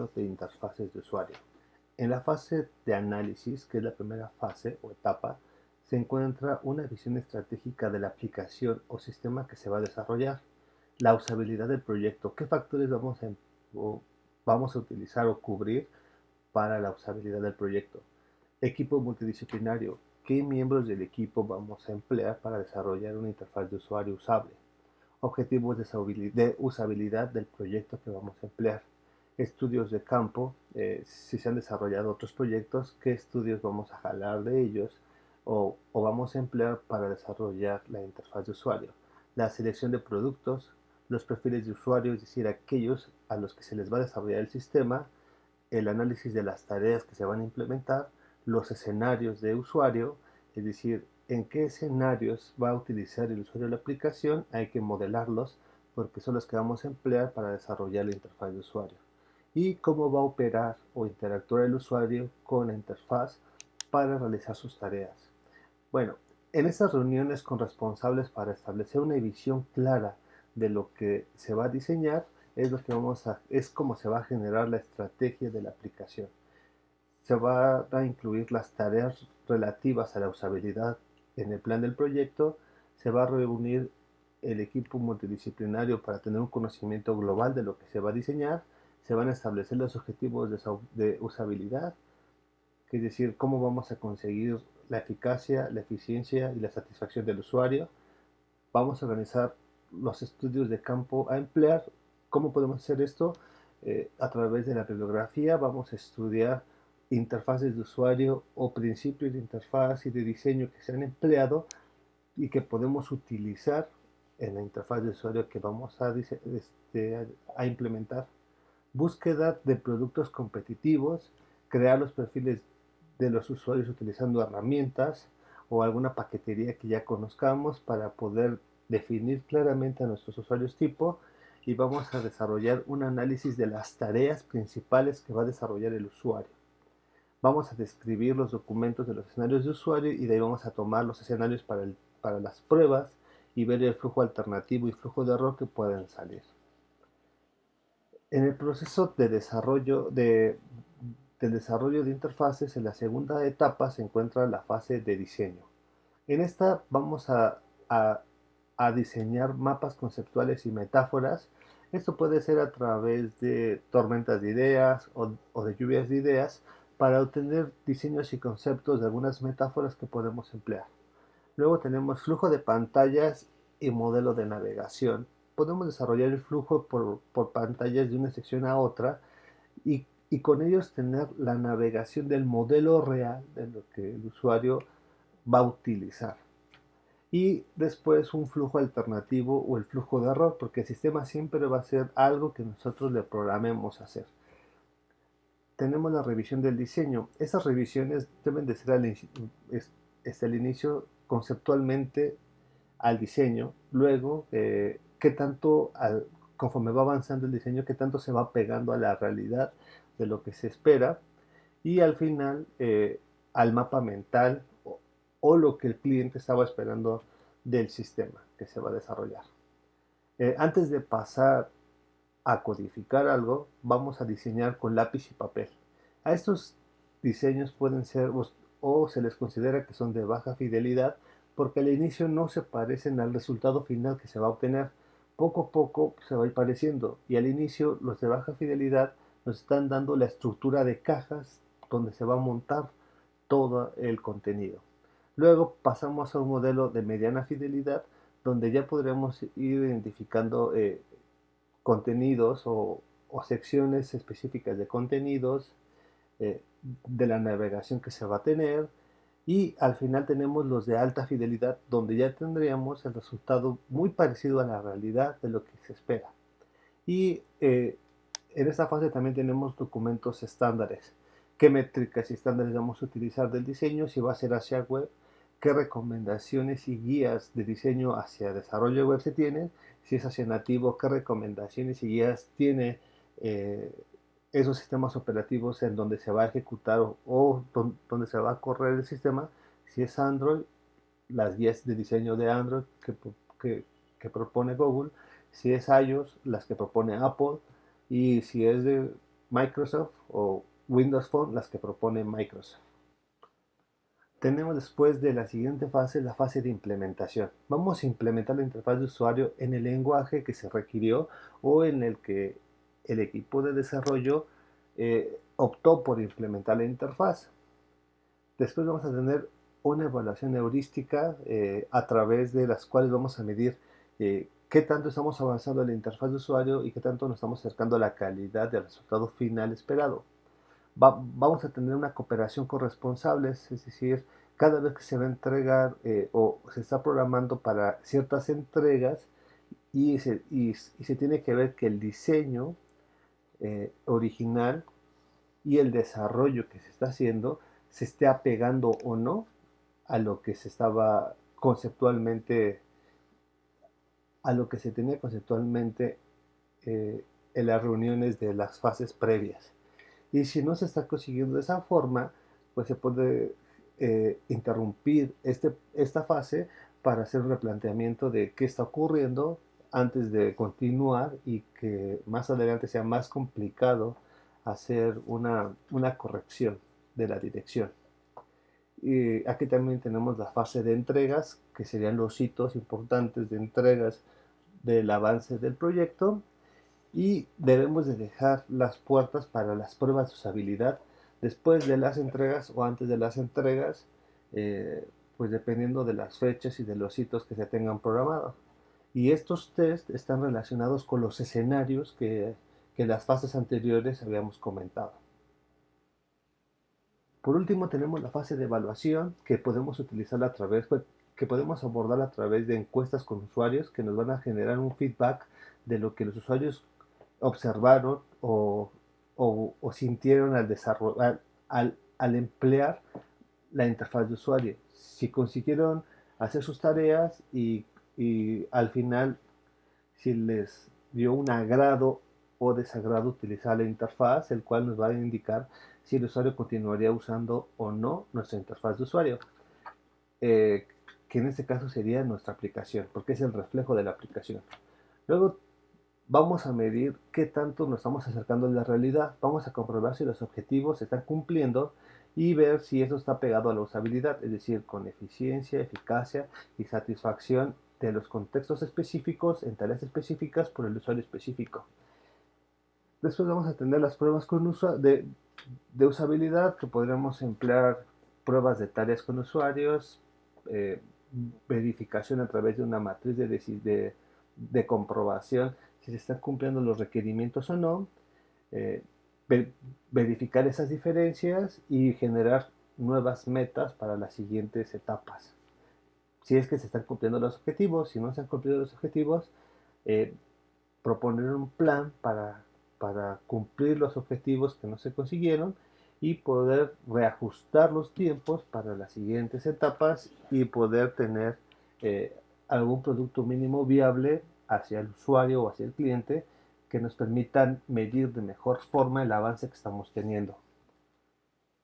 de interfaces de usuario. En la fase de análisis, que es la primera fase o etapa, se encuentra una visión estratégica de la aplicación o sistema que se va a desarrollar, la usabilidad del proyecto, qué factores vamos a utilizar o cubrir para la usabilidad del proyecto, equipo multidisciplinario, qué miembros del equipo vamos a emplear para desarrollar una interfaz de usuario usable, objetivos de usabilidad del proyecto que vamos a emplear, estudios de campo, si se han desarrollado otros proyectos, qué estudios vamos a jalar de ellos o vamos a emplear para desarrollar la interfaz de usuario, la selección de productos, los perfiles de usuario, es decir, aquellos a los que se les va a desarrollar el sistema, el análisis de las tareas que se van a implementar, los escenarios de usuario, es decir, en qué escenarios va a utilizar el usuario la aplicación, hay que modelarlos porque son los que vamos a emplear para desarrollar la interfaz de usuario. Y cómo va a operar o interactuar el usuario con la interfaz para realizar sus tareas. Bueno, en estas reuniones con responsables para establecer una visión clara de lo que se va a diseñar, es como se va a generar la estrategia de la aplicación. Se va a incluir las tareas relativas a la usabilidad en el plan del proyecto, se va a reunir el equipo multidisciplinario para tener un conocimiento global de lo que se va a diseñar, se van a establecer los objetivos de usabilidad, que es decir, cómo vamos a conseguir la eficacia, la eficiencia y la satisfacción del usuario. Vamos a organizar los estudios de campo a emplear. ¿Cómo podemos hacer esto? A través de la bibliografía vamos a estudiar interfaces de usuario o principios de interfaz y de diseño que se han empleado y que podemos utilizar en la interfaz de usuario que vamos a implementar. Búsqueda de productos competitivos, crear los perfiles de los usuarios utilizando herramientas o alguna paquetería que ya conozcamos para poder definir claramente a nuestros usuarios tipo, y vamos a desarrollar un análisis de las tareas principales que va a desarrollar el usuario. Vamos a describir los documentos de los escenarios de usuario y de ahí vamos a tomar los escenarios para las pruebas y ver el flujo alternativo y flujo de error que pueden salir. En el proceso del desarrollo de interfaces, en la segunda etapa se encuentra la fase de diseño. En esta vamos a, a diseñar mapas conceptuales y metáforas. Esto puede ser a través de tormentas de ideas o de lluvias de ideas para obtener diseños y conceptos de algunas metáforas que podemos emplear. Luego tenemos flujo de pantallas y modelo de navegación. Podemos desarrollar el flujo por pantallas de una sección a otra y con ellos tener la navegación del modelo real de lo que el usuario va a utilizar. Y después un flujo alternativo o el flujo de error, porque el sistema siempre va a ser algo que nosotros le programemos a hacer. Tenemos la revisión del diseño. Esas revisiones deben de ser al inicio conceptualmente al diseño, luego qué tanto conforme va avanzando el diseño, qué tanto se va pegando a la realidad de lo que se espera, y al final al mapa mental o lo que el cliente estaba esperando del sistema que se va a desarrollar. Antes de pasar a codificar algo, vamos a diseñar con lápiz y papel. A estos diseños pueden ser o se les considera que son de baja fidelidad porque al inicio no se parecen al resultado final que se va a obtener. Poco a poco se va a ir pareciendo y al inicio los de baja fidelidad nos están dando la estructura de cajas donde se va a montar todo el contenido. Luego pasamos a un modelo de mediana fidelidad donde ya podremos ir identificando contenidos o secciones específicas de contenidos, eh, de la navegación que se va a tener, y al final tenemos los de alta fidelidad donde ya tendríamos el resultado muy parecido a la realidad de lo que se espera. Y en esta fase también tenemos documentos estándares, qué métricas y estándares vamos a utilizar del diseño, si va a ser hacia web, qué recomendaciones y guías de diseño hacia desarrollo web se tienen, si es hacia nativo, qué recomendaciones y guías tiene eh, esos sistemas operativos en donde se va a ejecutar donde se va a correr el sistema, si es Android, las guías de diseño de Android que, que propone Google, si es iOS, las que propone Apple, y si es Microsoft o Windows Phone, las que propone Microsoft. Tenemos después de la siguiente fase la fase de implementación. Vamos a implementar la interfaz de usuario en el lenguaje que se requirió o en el que el equipo de desarrollo optó por implementar la interfaz. Después vamos a tener una evaluación heurística a través de las cuales vamos a medir qué tanto estamos avanzando en la interfaz de usuario y qué tanto nos estamos acercando a la calidad del resultado final esperado. Vamos a tener una cooperación con responsables, es decir, cada vez que se va a entregar o se está programando para ciertas entregas y se tiene que ver que el diseño original y el desarrollo que se está haciendo se esté apegando o no a lo que se estaba conceptualmente, a lo que se tenía conceptualmente en las reuniones de las fases previas. Y si no se está consiguiendo de esa forma, pues se puede interrumpir esta fase para hacer un replanteamiento de qué está ocurriendo antes de continuar y que más adelante sea más complicado hacer una corrección de la dirección. Y aquí también tenemos la fase de entregas, que serían los hitos importantes de entregas del avance del proyecto, y debemos de dejar las puertas para las pruebas de usabilidad después de las entregas o antes de las entregas, pues dependiendo de las fechas y de los hitos que se tengan programados. Y estos test están relacionados con los escenarios que las fases anteriores habíamos comentado. Por último, tenemos la fase de evaluación que podemos utilizar a través, que podemos abordar a través de encuestas con usuarios que nos van a generar un feedback de lo que los usuarios observaron o sintieron al emplear la interfaz de usuario. Si consiguieron hacer sus tareas y al final si les dio un agrado o desagrado utilizar la interfaz, el cual nos va a indicar si el usuario continuaría usando o no nuestra interfaz de usuario, eh, que en este caso sería nuestra aplicación, porque es el reflejo de la aplicación. Luego vamos a medir qué tanto nos estamos acercando a la realidad, vamos a comprobar si los objetivos se están cumpliendo y ver si eso está pegado a la usabilidad, es decir, con eficiencia, eficacia y satisfacción de los contextos específicos en tareas específicas por el usuario específico. Después vamos a tener las pruebas de usabilidad, que podremos emplear pruebas de tareas con usuarios, eh, verificación a través de una matriz de comprobación si se están cumpliendo los requerimientos o no, eh, verificar esas diferencias y generar nuevas metas para las siguientes etapas. Si es que se están cumpliendo los objetivos, si no se han cumplido los objetivos, eh, proponer un plan para cumplir los objetivos que no se consiguieron y poder reajustar los tiempos para las siguientes etapas y poder tener eh, algún producto mínimo viable hacia el usuario o hacia el cliente que nos permitan medir de mejor forma el avance que estamos teniendo.